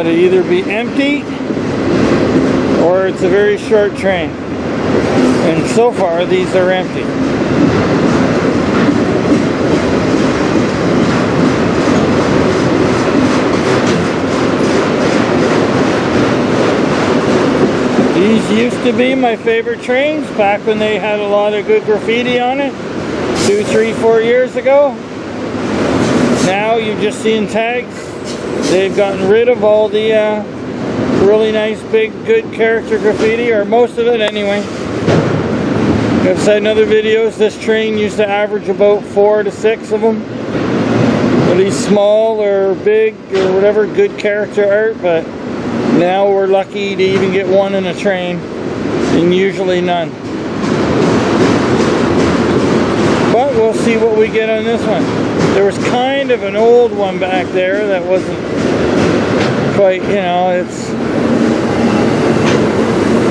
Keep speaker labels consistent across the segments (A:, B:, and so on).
A: to either be empty or it's a very short train. And so far these are empty. These used to be my favorite trains back when they had a lot of good graffiti on it 2, 3, 4 years ago. Now you're just seeing tags. They've gotten rid of all the really nice big good character graffiti, or most of it anyway. I've said in other videos this train used to average about 4 to 6 of them. At least small or big or whatever good character art, but now we're lucky to even get one in a train, and usually none. But we'll see what we get on this one. There was kind of an old one back there that wasn't quite, you know, it's...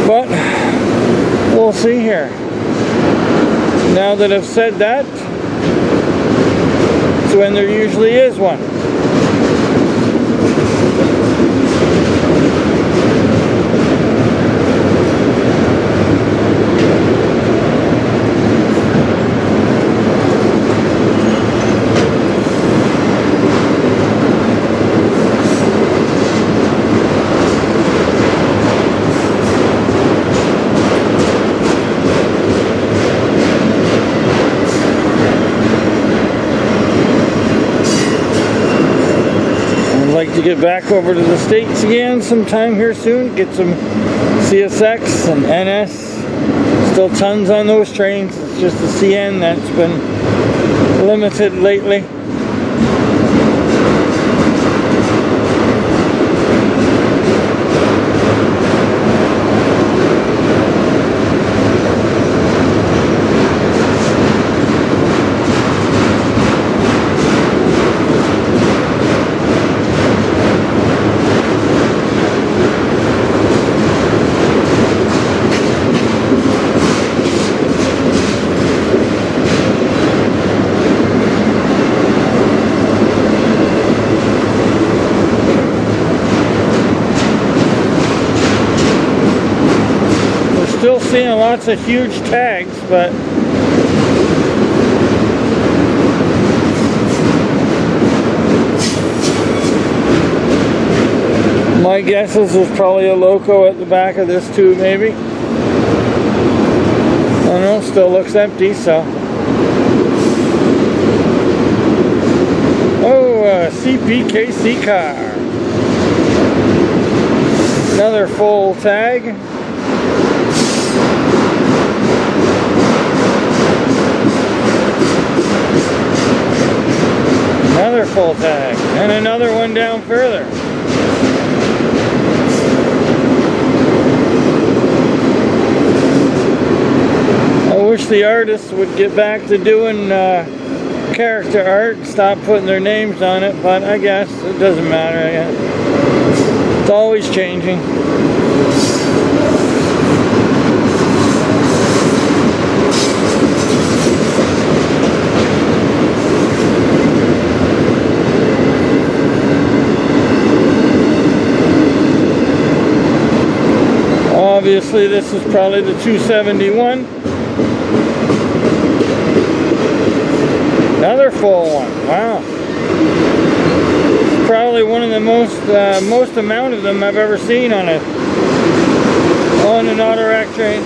A: But we'll see here. Now that I've said that, it's when there usually is one. To get back over to the States again sometime here soon, get some CSX and NS. Still tons on those trains. It's just the CN that's been limited lately. Still seeing lots of huge tags, but my guess is there's probably a loco at the back of this too, maybe. I don't know, still looks empty, so. Oh, a CPKC car. Another full tag. Another full tag, and another one down further. I wish the artists would get back to doing character art, stop putting their names on it, but I guess it doesn't matter. I guess. It's always changing. Obviously this is probably the 271. Another full one. Wow. Probably one of the most amount of them I've ever seen on an auto rack train.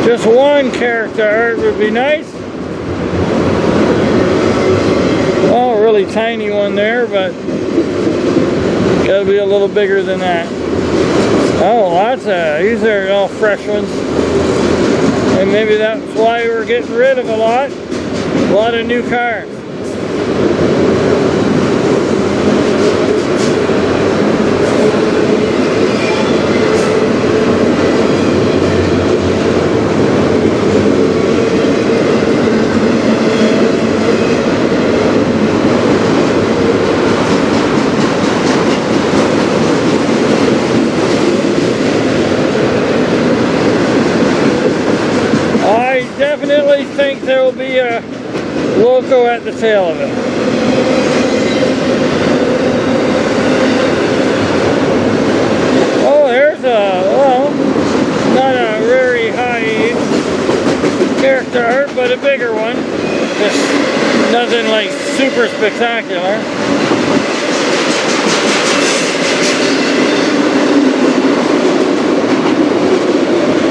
A: Just one character art would be nice. Oh, really tiny one there, but gotta be a little bigger than that. Oh, lots of, these are all fresh ones. And maybe that's why we're getting rid of a lot of new cars. Definitely think there will be a loco at the tail of it. Oh, there's a, well, not a very high character art, but a bigger one. Just nothing like super spectacular.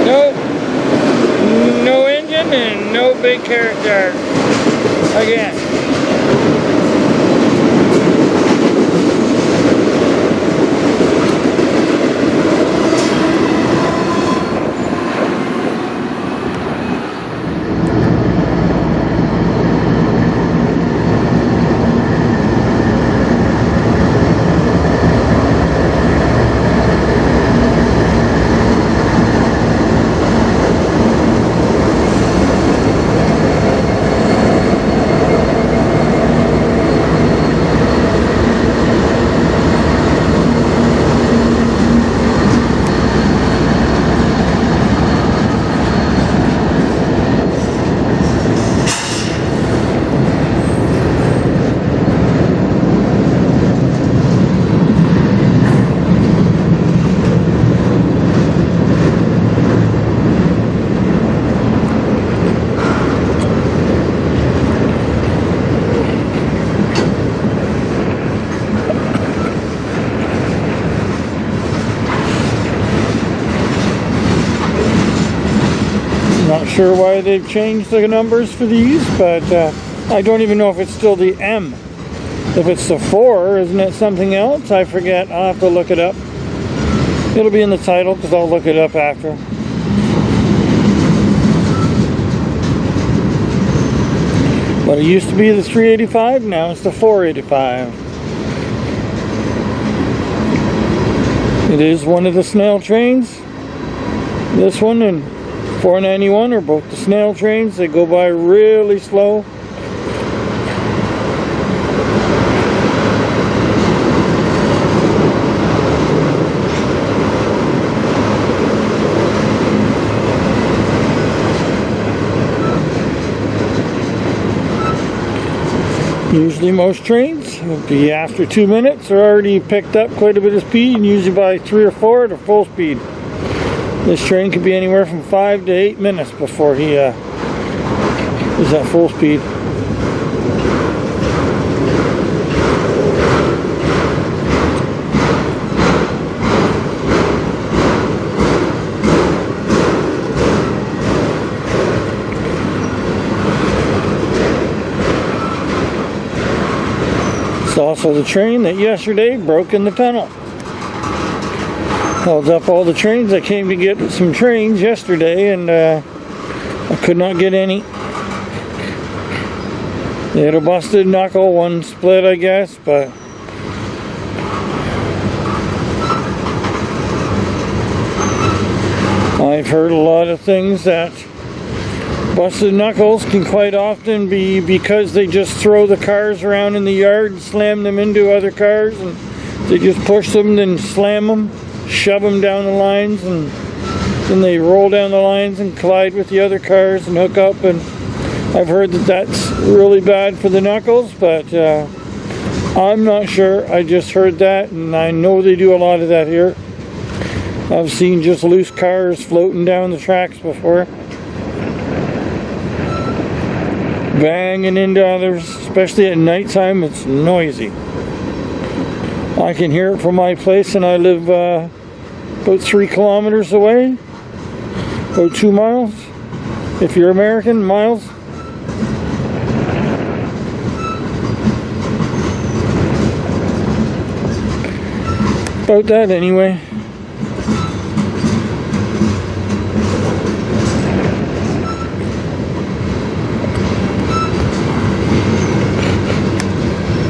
A: Nope. No engine and no big character art. Again. Not sure why they've changed the numbers for these, but I don't even know if it's still the M. If it's the 4, isn't it something else? I forget. I'll have to look it up. It'll be in the title because I'll look it up after. But it used to be the 385, now it's the 485. It is one of the snail trains. This one and 491 are both the snail trains. They go by really slow. Usually most trains will be after 2 minutes are already picked up quite a bit of speed, and usually by 3 or 4 at full speed. This train could be anywhere from 5 to 8 minutes before he is at full speed. It's also the train that yesterday broke in the tunnel. Held up all the trains. I came to get some trains yesterday and I could not get any. They had a busted knuckle, one split I guess, but I've heard a lot of things that busted knuckles can quite often be because they just throw the cars around in the yard and slam them into other cars, and they just push them then slam them, shove them down the lines, and then they roll down the lines and collide with the other cars and hook up. And I've heard that that's really bad for the knuckles, but I'm not sure. I just heard that, and I know they do a lot of that here. I've seen just loose cars floating down the tracks before, banging into others, especially at nighttime. It's noisy. I can hear it from my place, and I live about 3 kilometers away, about 2 miles, if you're American, miles. About that anyway.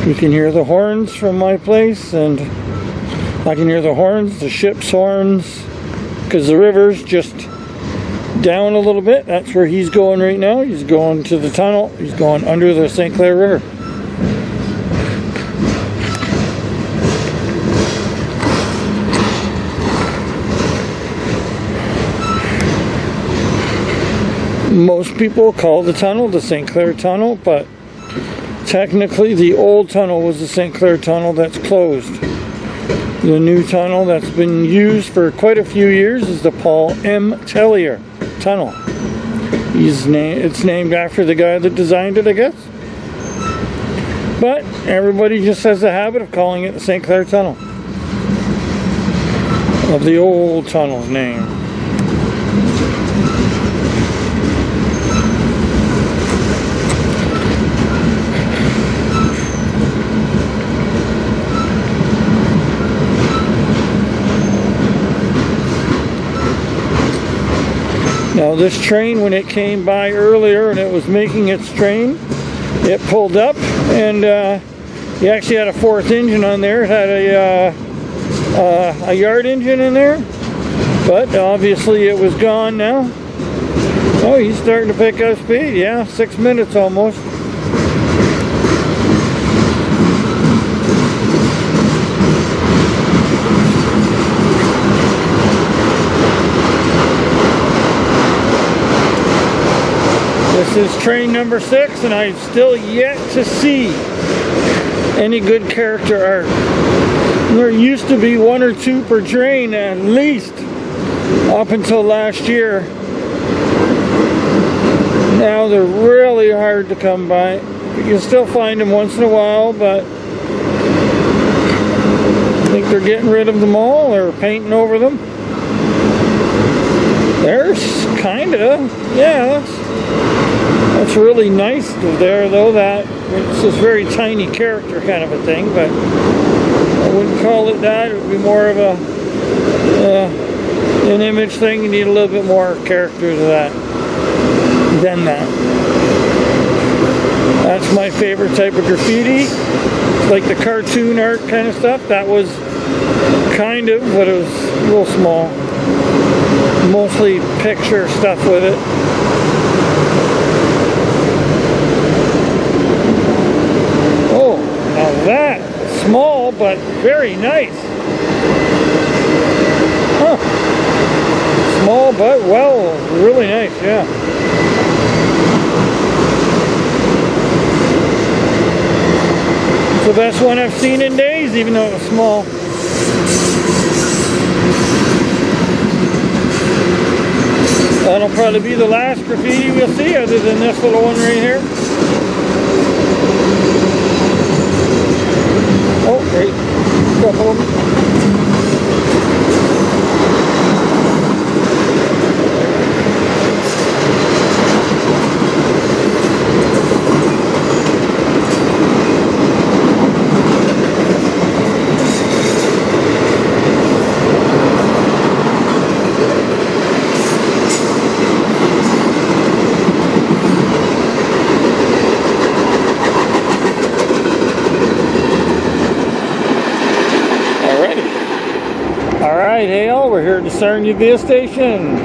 A: You can hear the horns from my place, and I can hear the horns, the ship's horns, because the river's just down a little bit. That's where he's going right now. He's going to the tunnel. He's going under the St. Clair River. Most people call the tunnel the St. Clair Tunnel, but technically the old tunnel was the St. Clair Tunnel that's closed. The new tunnel that's been used for quite a few years is the Paul M. Tellier Tunnel. It's named after the guy that designed it, I guess. But everybody just has the habit of calling it the St. Clair Tunnel, of the old tunnel's name. Now this train, when it came by earlier and it was making its train, it pulled up, and you actually had a fourth engine on there. It had a yard engine in there, but obviously it was gone now. Oh, he's starting to pick up speed. Yeah, 6 minutes almost. This is train number 6, and I've still yet to see any good character art. There used to be 1 or 2 per train at least up until last year. Now they're really hard to come by. You can still find them once in a while, but I think they're getting rid of them all or painting over them. There's kinda, yeah, that's really nice there, though. That it's this very tiny character kind of a thing, but I wouldn't call it that. It would be more of a an image thing. You need a little bit more character to that than that. That's my favorite type of graffiti. It's like the cartoon art kind of stuff. That was kind of, but it was a little small. Mostly picture stuff with it. Oh, now that small but very nice. Huh. Small but well, really nice, yeah. It's the best one I've seen in days, even though it was small. That'll probably be the last graffiti we'll see, other than this little one right here. Oh, great. A couple of them. Hale, we're here at the Sarnia ONT station.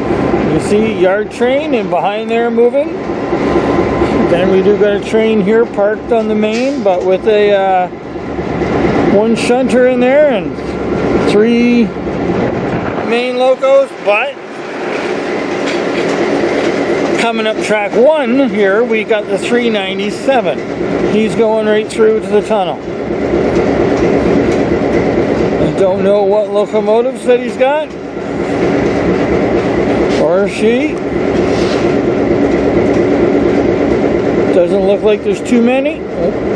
A: You see yard train, and behind there moving. Then we do got a train here parked on the main, but with a one shunter in there and 3 main locos. But coming up track 1 here, we got the 397. He's going right through to the tunnel. Don't know what locomotives that he's got, or she. Doesn't look like there's too many.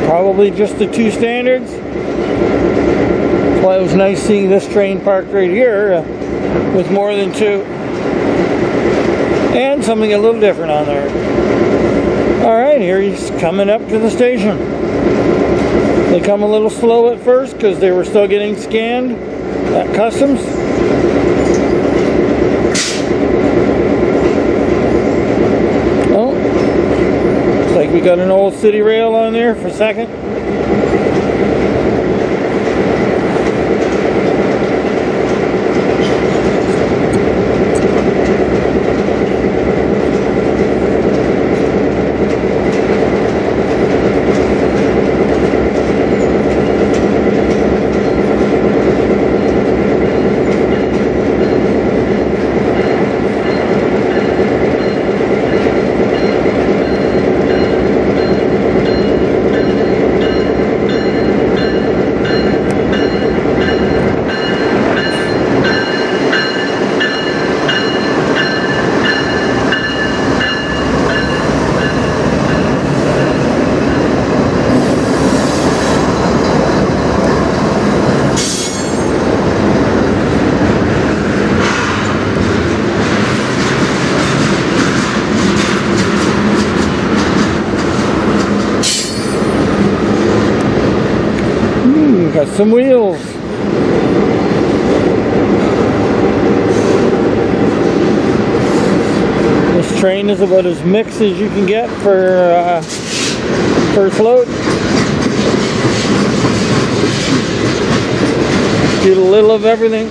A: Probably just the 2 standards. That's why it was nice seeing this train parked right here with more than 2. And something a little different on there. Alright, here he's coming up to the station. They come a little slow at first because they were still getting scanned at customs. Oh, looks like we got an old city rail on there for a second. Got some wheels. This train is about as mixed as you can get for float. Get a little of everything.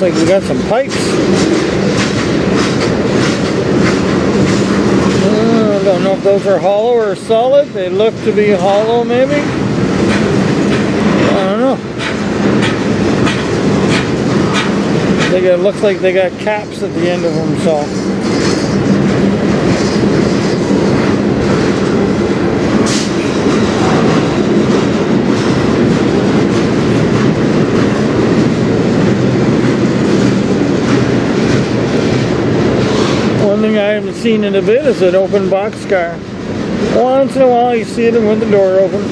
A: Like we got some pipes. I don't know if those are hollow or solid. They look to be hollow, maybe. I don't know. Looks like they got caps at the end of them, so. One thing I haven't seen in a bit is an open boxcar. Once in a while you see them with the door open.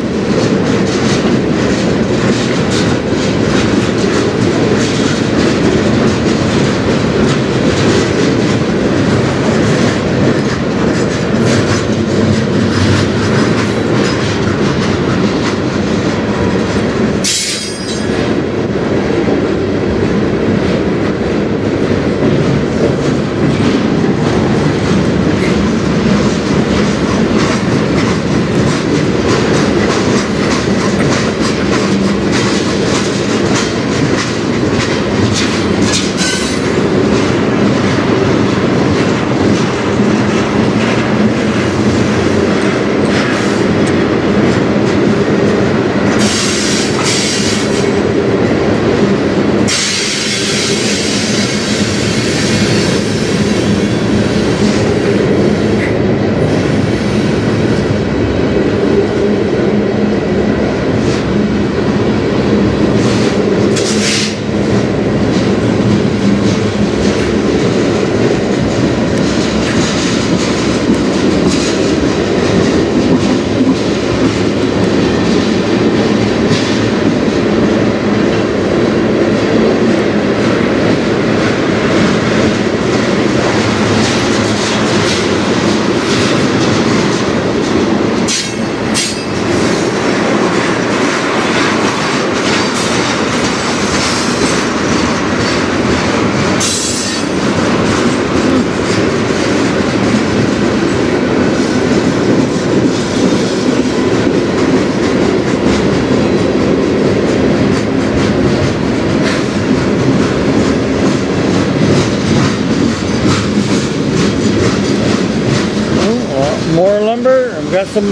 A: More lumber. I've got some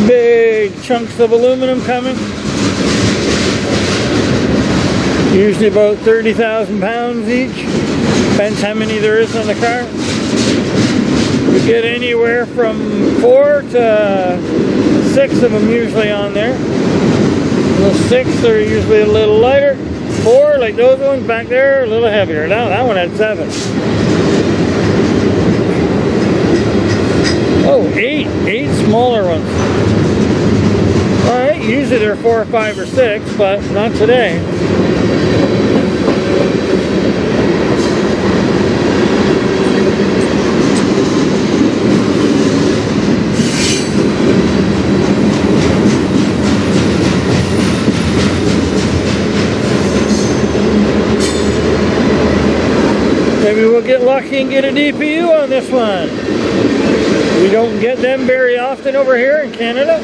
A: big chunks of aluminum coming. Usually about 30,000 pounds each. Depends how many there is on the car. You get anywhere from 4 to 6 of them usually on there. The 6 are usually a little lighter. 4, like those ones back there, a little heavier. Now that one had 7. Oh, 8 smaller ones. Alright, usually they're 4 or 5 or 6, but not today. Maybe we'll get lucky and get a DPU on this one. We don't get them very often over here in Canada.